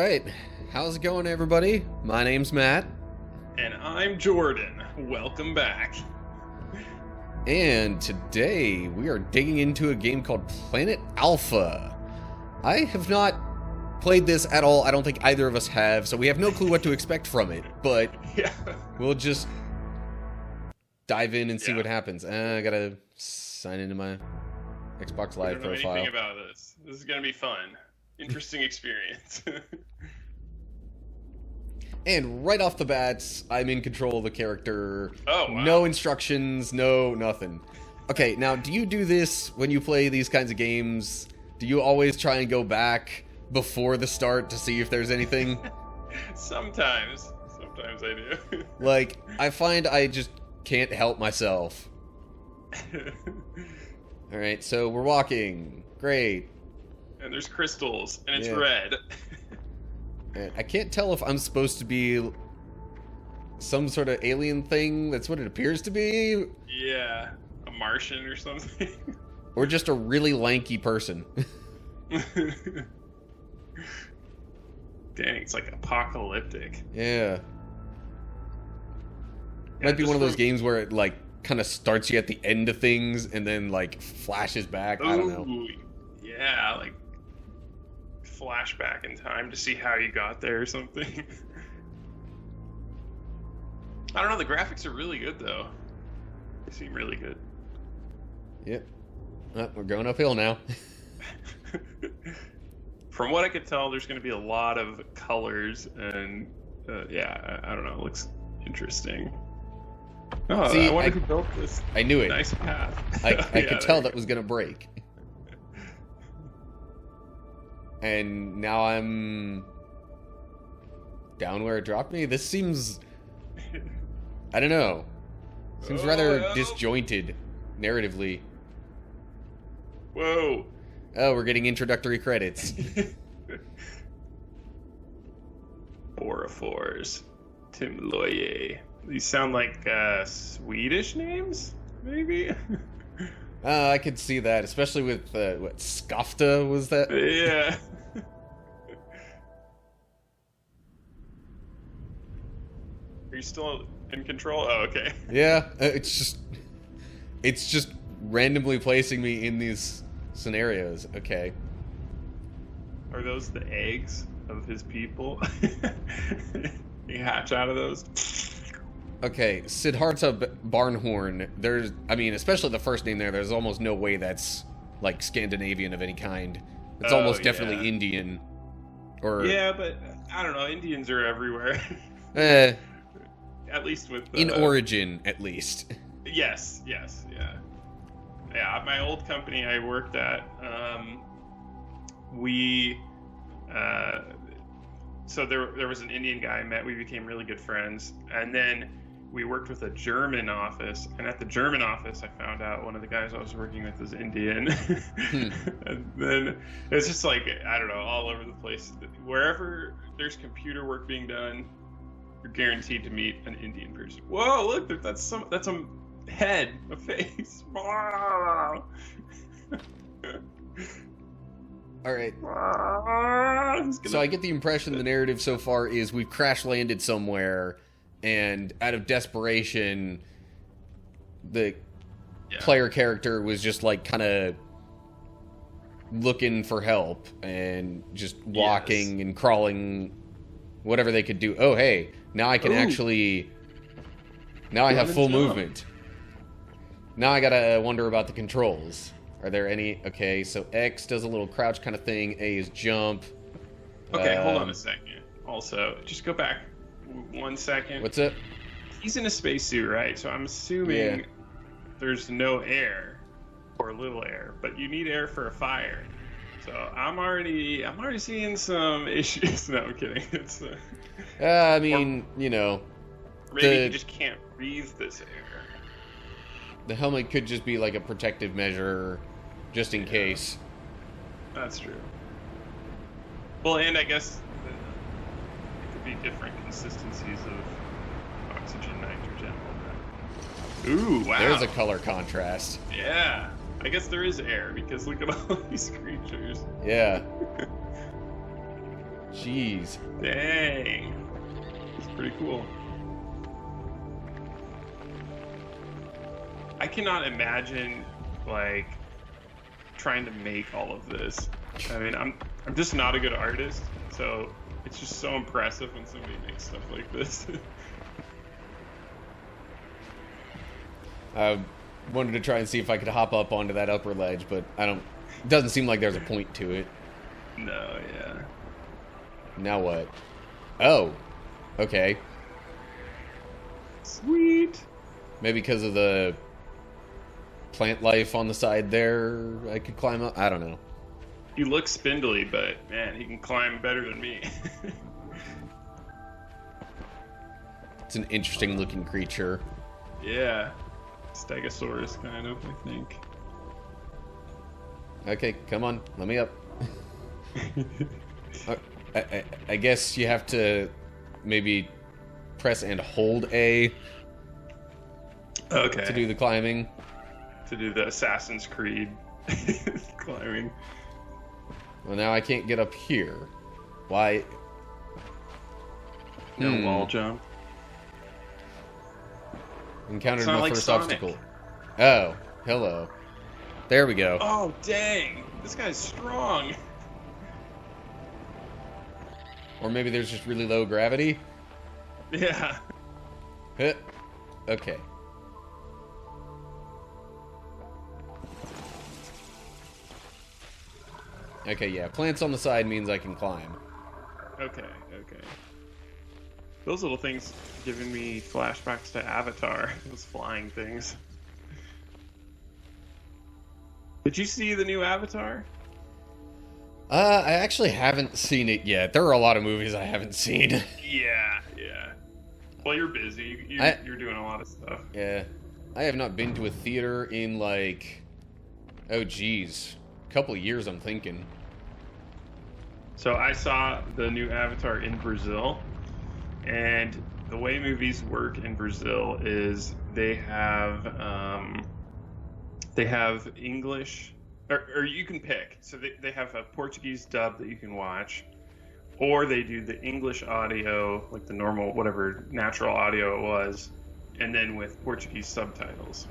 Alright, how's it going everybody? My name's Matt. And I'm Jordan. Welcome back. And today we are digging into a game called Planet Alpha. I have not played this at all. I don't think either of us have, so we have no clue what to expect from it. But yeah, we'll just dive in and see what happens. I gotta sign into my Xbox Live profile. I don't know anything about this. This is gonna be fun. Interesting experience. And right off the bat, I'm in control of the character. Oh, wow. No instructions, no nothing. Okay, now, do you do this when you play these kinds of games? Do you always try and go back before the start to see if there's anything? Sometimes I do. Like, I find I just can't help myself. Alright, so we're walking. Great. And there's crystals, and it's red. I can't tell if I'm supposed to be some sort of alien thing. That's what it appears to be. Yeah, a Martian or something. Or just a really lanky person. Dang, it's like apocalyptic. Yeah. Might be one of those games where it, like, kind of starts you at the end of things and then, like, flashes back. I don't know. Yeah, like, flashback in time to see how you got there or something. I don't know, the graphics are really good, though. They seem really good. Yep. We're going uphill now. From what I could tell, there's going to be a lot of colors, and, yeah, I don't know, it looks interesting. Oh, See, I wonder who built this. I knew it. Nice path. I could tell that was going to break. And now I'm down where it dropped me. This seems, I don't know, seems rather disjointed narratively. Whoa. Oh, we're getting introductory credits. Borafors. Tim Loye. These sound like Swedish names, maybe? I could see that, especially with, what, Skafta was that? Yeah. Are you still in control? Oh, okay. Yeah, it's just randomly placing me in these scenarios. Okay. Are those the eggs of his people? You hatch out of those? Okay, Siddhartha Barnhorn, especially the first name there's almost no way that's, like, Scandinavian of any kind. It's almost definitely Indian. Or yeah, but, I don't know, Indians are everywhere. At least with... in origin, at least. Yes, yeah. Yeah, my old company I worked at, so there was an Indian guy I met, we became really good friends, and then we worked with a German office, and at the German office I found out one of the guys I was working with was Indian. And then it's just like, I don't know, all over the place. Wherever there's computer work being done, you're guaranteed to meet an Indian person. Whoa, look, that's some head, a face. Alright. So I get the impression the narrative so far is we've crash landed somewhere, and out of desperation, the player character was just, like, kind of looking for help and just walking and crawling, whatever they could do. Oh, hey, now I can actually... Now I have full movement. Now I gotta wonder about the controls. Are there any... Okay, so X does a little crouch kind of thing. A is jump. Okay, hold on a second. Also, just go back 1 second. What's up? He's in a spacesuit, right? So I'm assuming there's no air or little air, but you need air for a fire. So I'm already seeing some issues. No, I'm kidding. It's I mean, you know, maybe you just can't breathe this air. The helmet could just be like a protective measure, just in case. That's true. Well, and I guess it could be different consistencies of oxygen, nitrogen, all that. Ooh, wow. There's a color contrast. Yeah. I guess there is air, because look at all these creatures. Yeah. Jeez. Dang. It's pretty cool. I cannot imagine, like, trying to make all of this. I mean, I'm just not a good artist, so it's just so impressive when somebody makes stuff like this. I wanted to try and see if I could hop up onto that upper ledge, but it doesn't seem like there's a point to it. No, yeah. Now what? Oh. Okay. Sweet. Maybe because of the plant life on the side there, I could climb up. I don't know. He looks spindly, but man, he can climb better than me. It's an interesting looking creature. Yeah. Stegosaurus, kind of, I think. Okay, come on, let me up. I guess you have to maybe press and hold A Okay. to do the climbing. To do the Assassin's Creed climbing. Well, now I can't get up here. Why? No wall jump. Encountered It's not my like first Sonic. obstacle. Oh, hello. There we go. Oh, dang. This guy's strong. Or maybe there's just really low gravity. Yeah. Huh. Okay. Okay, yeah. Plants on the side means I can climb. Okay. Those little things giving me flashbacks to Avatar. Those flying things. Did you see the new Avatar? I actually haven't seen it yet. There are a lot of movies I haven't seen. Yeah. Well, you're busy. You're doing a lot of stuff. Yeah. I have not been to a theater in like, oh geez, a couple of years I'm thinking. So I saw the new Avatar in Brazil, and the way movies work in Brazil is they have English, or you can pick. So they have a Portuguese dub that you can watch, or they do the English audio, like the normal, whatever natural audio it was, and then with Portuguese subtitles.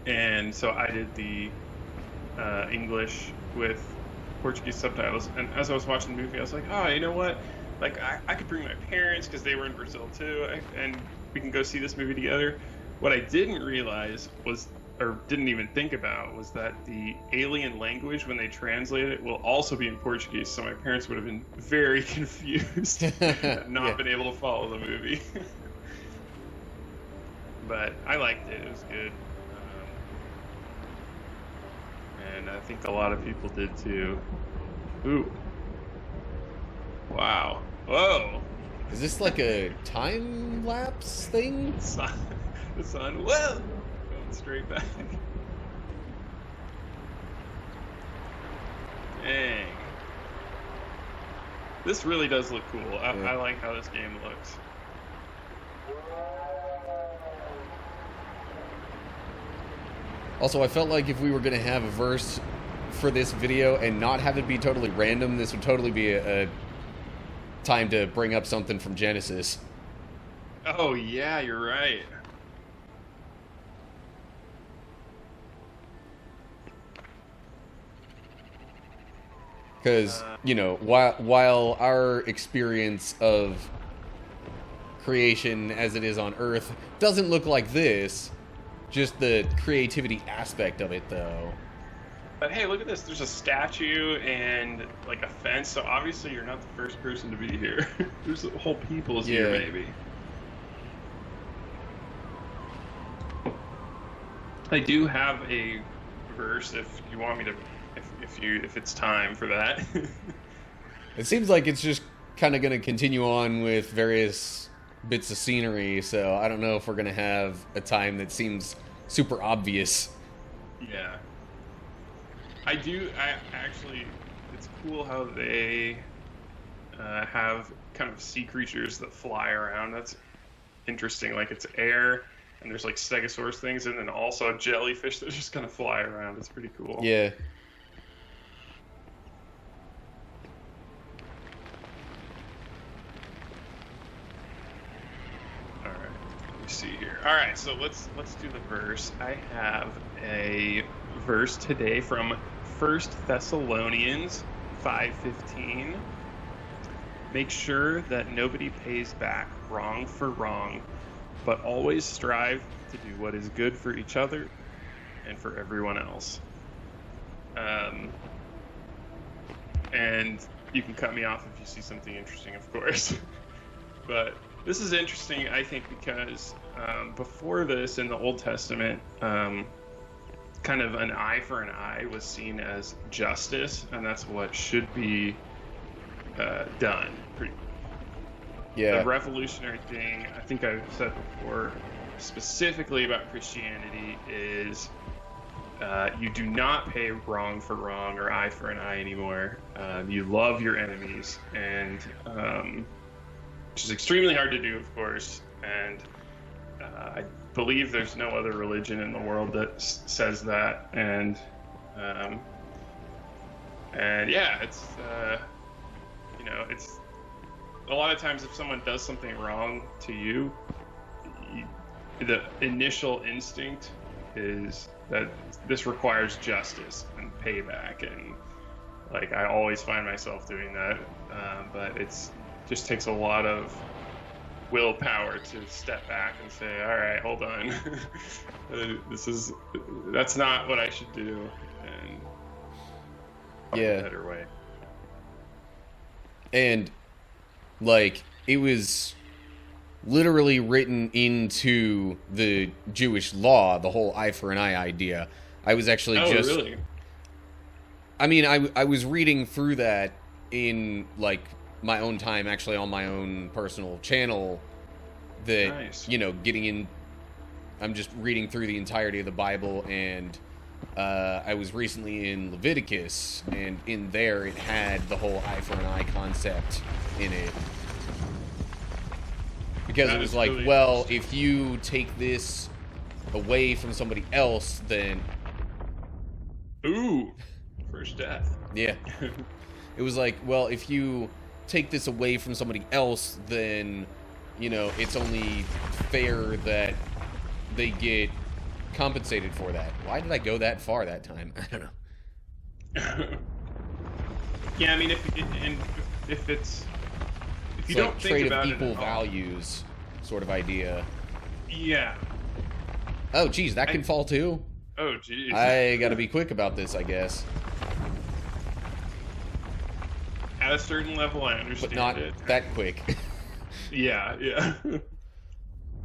And so I did the English with Portuguese subtitles, and as I was watching the movie, I was like, oh, you know what? Like, I could bring my parents because they were in Brazil too, and we can go see this movie together. What I didn't realize was, or didn't even think about, was that the alien language, when they translate it, will also be in Portuguese, so my parents would have been very confused and not been able to follow the movie. But I liked it. It was good. And I think a lot of people did too. Ooh. Wow. Whoa. Is this like a time lapse thing? The sun. Whoa. Going straight back. Dang. This really does look cool. I like how this game looks. Also, I felt like if we were going to have a verse for this video and not have it be totally random, this would totally be a time to bring up something from Genesis. Oh, yeah, you're right. Because, you know, while our experience of creation as it is on Earth doesn't look like this, just the creativity aspect of it, though. But hey, look at this. There's a statue and like a fence, so obviously you're not the first person to be here. There's whole peoples here, maybe. I do have a verse if you want me to, if it's time for that. It seems like it's just kind of going to continue on with various bits of scenery, so I don't know if we're going to have a time that seems super obvious. Yeah. I actually, it's cool how they have kind of sea creatures that fly around. That's interesting. Like, it's air, and there's like stegosaurus things, and then also jellyfish that just kind of fly around. It's pretty cool. Yeah. see here. All right, so let's do the verse. I have a verse today from 1 Thessalonians 5:15. Make sure that nobody pays back wrong for wrong, but always strive to do what is good for each other and for everyone else. And you can cut me off if you see something interesting, of course. But this is interesting, I think, because before this, in the Old Testament, kind of an eye for an eye was seen as justice, and that's what should be done. Yeah. The revolutionary thing, I think I've said before, specifically about Christianity, is you do not pay wrong for wrong or eye for an eye anymore. You love your enemies, and which is extremely hard to do, of course. And I believe there's no other religion in the world that says that. And yeah, it's it's a lot of times if someone does something wrong to you, the initial instinct is that this requires justice and payback, and like I always find myself doing that, but it's just takes a lot of willpower to step back and say, all right, hold on. That's not what I should do, and find a better way. And like it was literally written into the Jewish law, the whole eye for an eye idea. I was actually really? I mean, I was reading through that in like my own time, actually on my own personal channel, that Nice. getting in, I'm just reading through the entirety of the Bible, and I was recently in Leviticus, and in there it had the whole eye for an eye concept in it. Because That it was is like, really well, interesting. if you take this away from somebody else, then Ooh, first death. yeah. It was like, well, if you take this away from somebody else, then, it's only fair that they get compensated for that. Why did I go that far that time? I don't know. Yeah, I mean, if you It's don't like think trade about of it equal at all, values sort of idea. yeah. Oh, geez, that can fall too? Oh, geez. I gotta be quick about this, I guess. At a certain level, I But understand not it. that quick. Yeah.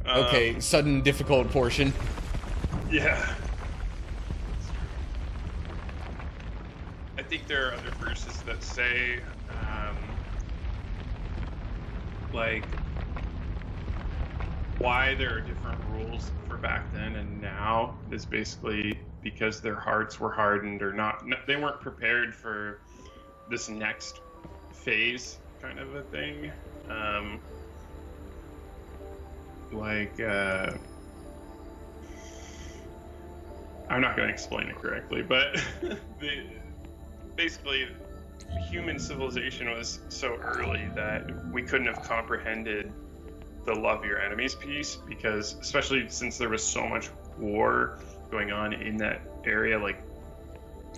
Okay, sudden difficult portion. Yeah. I think there are other verses that say, like, why there are different rules for back then and now is basically because their hearts were hardened or not. They weren't prepared for this next phase kind of a thing. I'm not going to explain it correctly, but basically human civilization was so early that we couldn't have comprehended the love your enemies piece, because especially since there was so much war going on in that area, like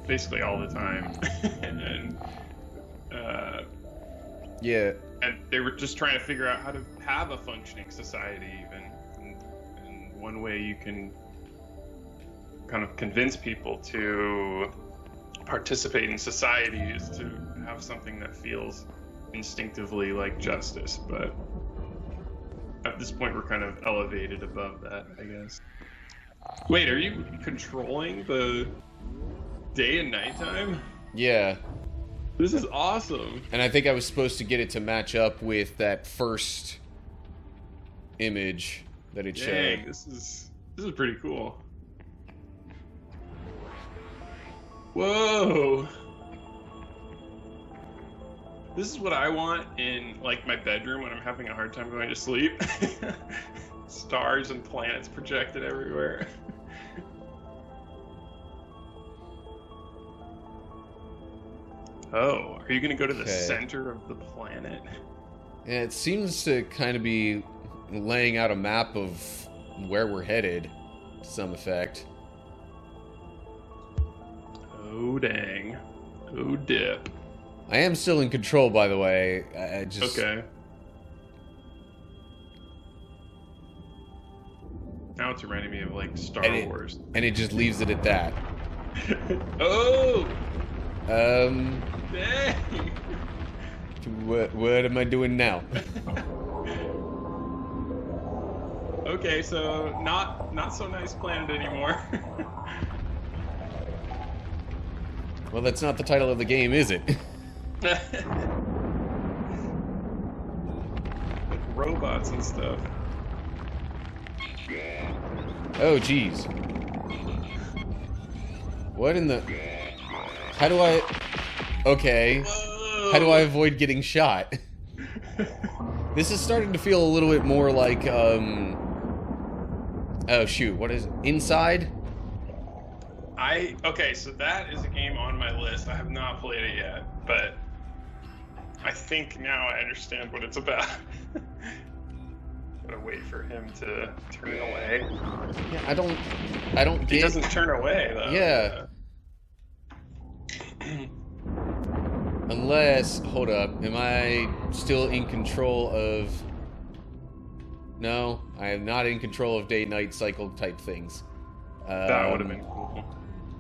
basically all the time. Yeah. And they were just trying to figure out how to have a functioning society even. And one way you can kind of convince people to participate in society is to have something that feels instinctively like justice. But at this point, we're kind of elevated above that, I guess. Wait, are you controlling the day and nighttime? Yeah. This is awesome. And I think I was supposed to get it to match up with that first image that it Dang, showed. this is pretty cool. Whoa. This is what I want in like my bedroom when I'm having a hard time going to sleep. Stars and planets projected everywhere. Oh, are you going to go to the Okay. center of the planet? And it seems to kind of be laying out a map of where we're headed to some effect. Oh, dang. Oh, dip. I am still in control, by the way. I just... Okay. Now it's reminding me of, like, Star Wars. And it just leaves it at that. Oh! Dang! What am I doing now? Okay, so not so nice planet anymore. Well, that's not the title of the game, is it? Like robots and stuff. Oh, jeez. What in the... How do I... Okay. Whoa. How do I avoid getting shot? This is starting to feel a little bit more like, Oh, shoot. What is... Inside? Okay, so that is a game on my list. I have not played it yet, but I think now I understand what it's about. Gotta wait for him to turn away. Yeah, I don't get... He doesn't turn away, though. Yeah. Unless... Hold up. Am I still in control of... No, I am not in control of day-night cycle type things. That would have been cool.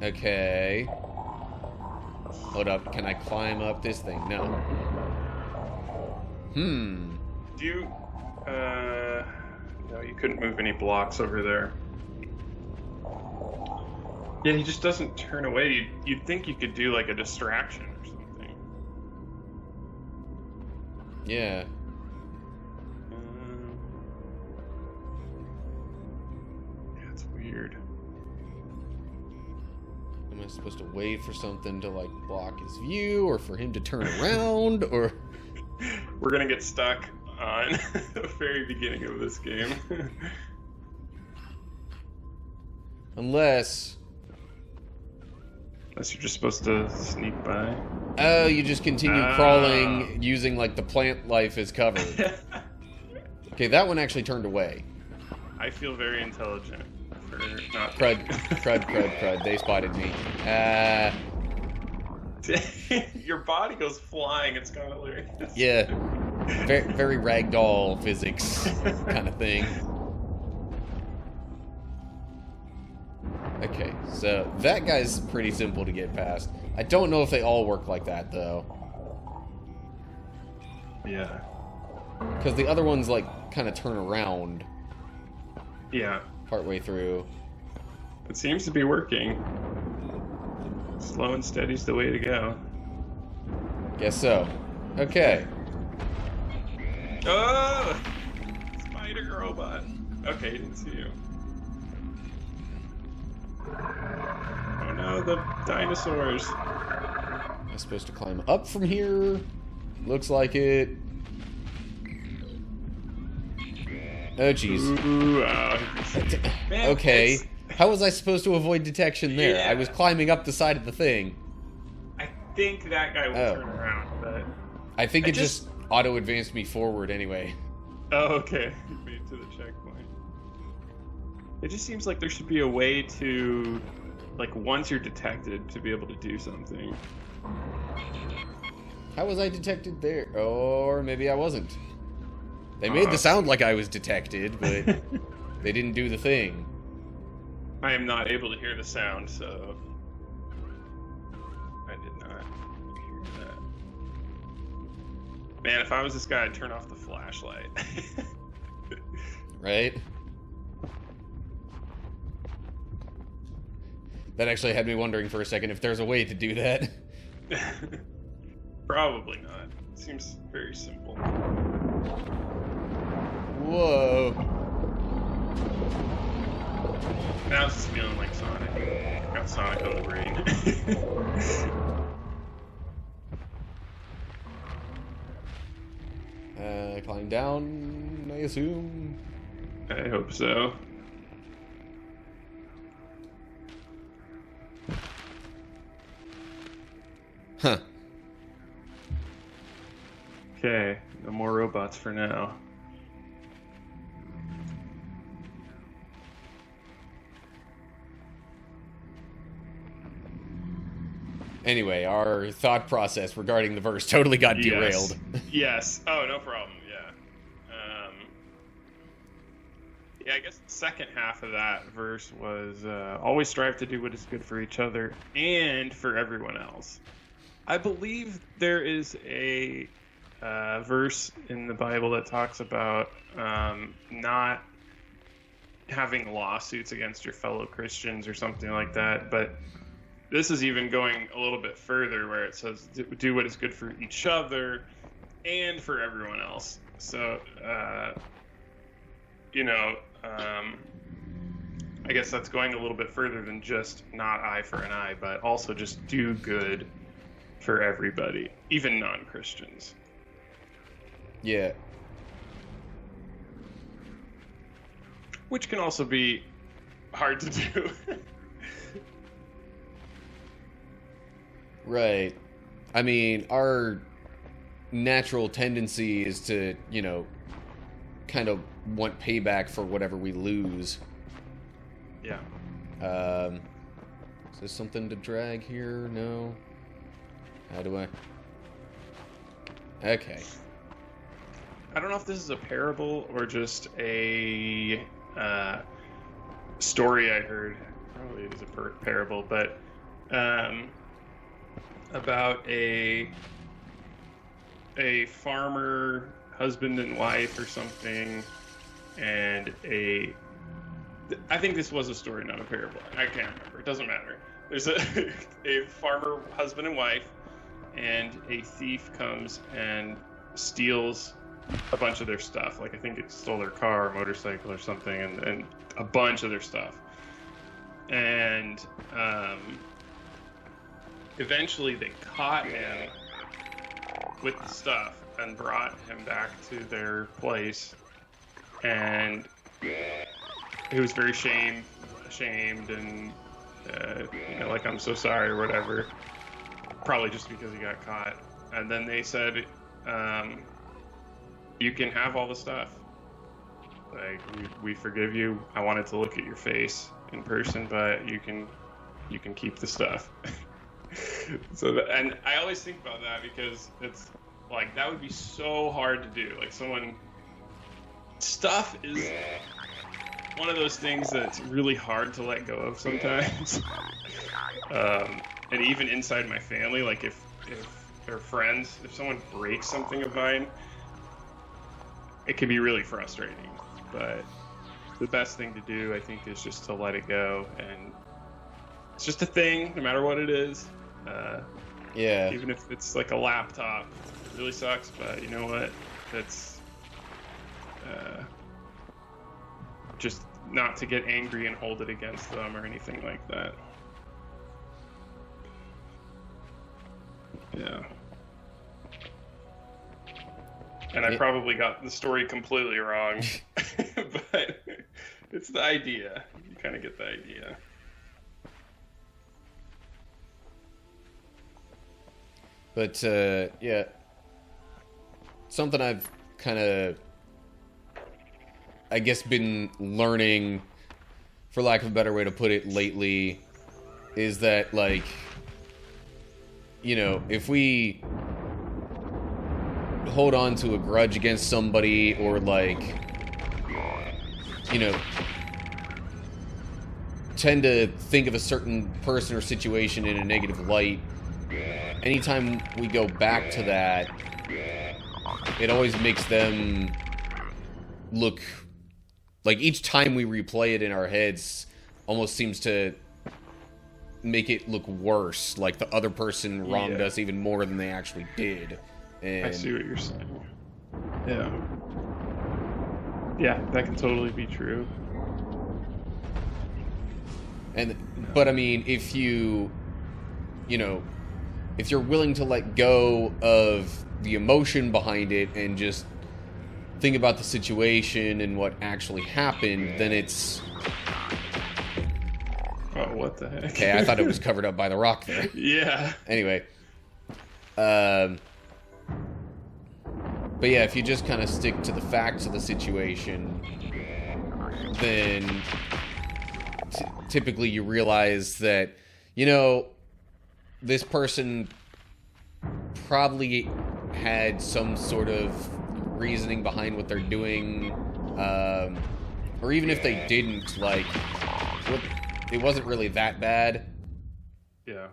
Okay. Hold up. Can I climb up this thing? No. Do you... No, you couldn't move any blocks over there. Yeah, he just doesn't turn away. You'd think you could do, like, a distraction or something. Yeah. Yeah, it's weird. Am I supposed to wait for something to, like, block his view, or for him to turn around, or... We're gonna get stuck on the very beginning of this game. Unless you're just supposed to sneak by. Oh, you just continue crawling using, like, the plant life as cover. Okay, that one actually turned away. I feel very intelligent for not... Crud. They spotted me. Your body goes flying. It's kind of hilarious. Yeah. Very ragdoll physics kind of thing. Okay, so that guy's pretty simple to get past. I don't know if they all work like that, though. Yeah. Because the other ones, like, kind of turn around. Yeah. Partway through. It seems to be working. Slow and steady's the way to go. Guess so. Okay. Oh! Spider robot. Okay, he didn't see you. Oh no, the dinosaurs. Am I supposed to climb up from here? Looks like it. Oh, jeez. Ooh, man, okay. How was I supposed to avoid detection there? Yeah. I was climbing up the side of the thing. I think that guy will turn around, but... I think it just auto-advanced me forward anyway. Oh, okay. You made it to the checkpoint. It just seems like there should be a way to, like, once you're detected, to be able to do something. How was I detected there? Or maybe I wasn't. They made the sound like I was detected, but they didn't do the thing. I am not able to hear the sound, so... I did not hear that. Man, if I was this guy, I'd turn off the flashlight. Right? That actually had me wondering for a second if there's a way to do that. Probably not. It seems very simple. Whoa. Now it's just feeling like Sonic. Got Sonic on the brain. Climb down, I assume. I hope so. Huh. Okay, no more robots for now. Anyway, our thought process regarding the verse totally got derailed. Yes. Oh, no problem. Yeah. Yeah, I guess the second half of that verse was always strive to do what is good for each other and for everyone else. I believe there is a verse in the Bible that talks about not having lawsuits against your fellow Christians or something like that, but this is even going a little bit further where it says do what is good for each other and for everyone else. So, I guess that's going a little bit further than just not eye for an eye, but also just do good for everybody, even non-Christians. Yeah. Which can also be hard to do. Right. I mean, our natural tendency is to, kind of want payback for whatever we lose. Yeah. Is there something to drag here? No. How do I... Okay. I don't know if this is a parable or just a story I heard. Probably it is a parable, but about a farmer, husband and wife or something, and I think this was a story, not a parable. I can't remember. It doesn't matter. There's a farmer, husband and wife, and a thief comes and steals a bunch of their stuff. Like, I think it stole their car or motorcycle or something, and a bunch of their stuff. And eventually they caught him with the stuff and brought him back to their place. And he was very ashamed and, like, I'm so sorry or whatever. Probably just because he got caught. And then they said, you can have all the stuff. Like, we forgive you. I wanted to look at your face in person, but you can keep the stuff. And I always think about that because it's like, that would be so hard to do. Like, stuff is one of those things that's really hard to let go of sometimes. And even inside my family, like, if they're friends, if someone breaks something of mine, it can be really frustrating. But the best thing to do, I think, is just to let it go. And it's just a thing, no matter what it is. Yeah. Even if it's like a laptop, it really sucks, but you know what? It's just not to get angry and hold it against them or anything like that. Yeah. And I probably got the story completely wrong, but it's the idea. You kind of get the idea. But, yeah. Something I've kind of, I guess, been learning, for lack of a better way to put it, lately, is that, like, if we hold on to a grudge against somebody, or, like, tend to think of a certain person or situation in a negative light, anytime we go back to that, it always makes them look like, each time we replay it in our heads almost seems to make it look worse, like the other person wronged us even more than they actually did. And I see what you're saying. Yeah. Yeah, that can totally be true. But I mean, if you're willing to let go of the emotion behind it and just think about the situation and what actually happened, then it's... Oh, what the heck? Okay, I thought it was covered up by the rock there. Yeah. Anyway. But yeah, if you just kind of stick to the facts of the situation, then typically you realize that, this person probably had some sort of reasoning behind what they're doing, or even if they didn't, like, it wasn't really that bad. Yeah.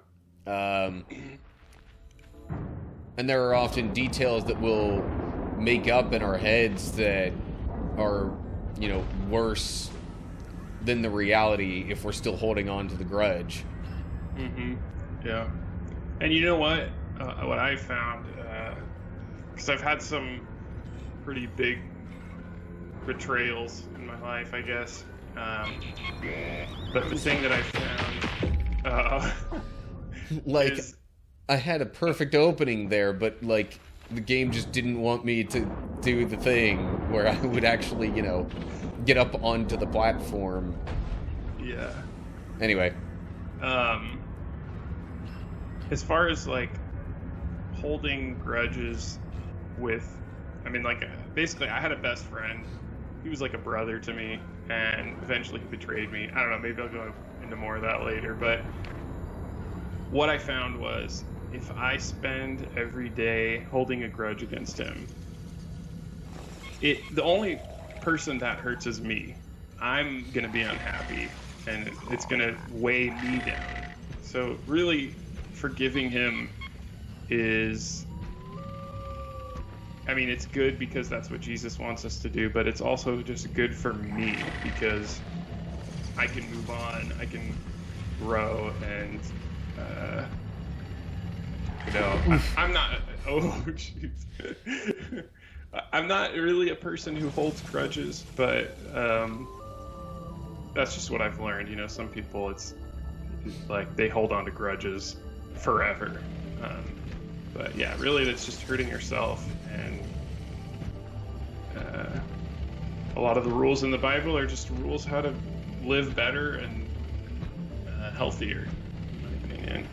And there are often details that will make up in our heads that are, you know, worse than the reality if we're still holding on to the grudge. Mm-hmm. Yeah. And you know what? What I found, because I've had some pretty big betrayals in my life, I guess. But the thing that I found, like, is, I had a perfect opening there, but, like, the game just didn't want me to do the thing where I would actually, you know, get up onto the platform. yeah. Anyway. As far as, like, holding grudges with, I mean, like, basically, I had a best friend. He was like a brother to me, and eventually he betrayed me. I don't know, maybe I'll go into more of that later, but what I found was, if I spend every day holding a grudge against him, the only person that hurts is me. I'm gonna be unhappy, and it's gonna weigh me down. So really, forgiving him is, I mean, it's good because that's what Jesus wants us to do, but it's also just good for me because I can move on, I can grow, and you know, I'm not, oh jeez. I'm not really a person who holds grudges, but that's just what I've learned. You know, some people, it's like they hold on to grudges forever. But yeah, really, that's just hurting yourself. And a lot of the rules in the Bible are just rules how to live better and healthier, in my opinion.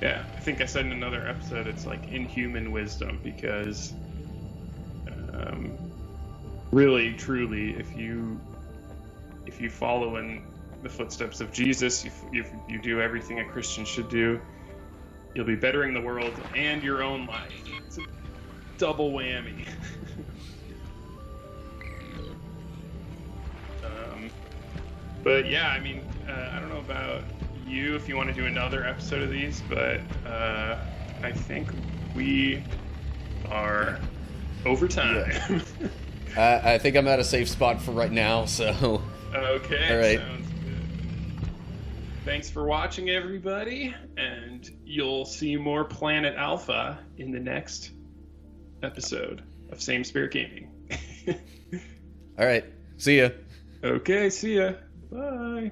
Yeah, I think I said in another episode, it's like inhuman wisdom, because really, truly, if you follow in the footsteps of Jesus, if you do everything a Christian should do, you'll be bettering the world and your own life. It's a double whammy. But yeah, I mean, I don't know about you if you want to do another episode of these, but I think we are over time. Yeah. I think I'm at a safe spot for right now, so... Okay, all right. Sounds good. Thanks for watching, everybody, and you'll see more Planet Alpha in the next episode of Same Spirit Gaming. All right, see ya. Okay, see ya. Bye.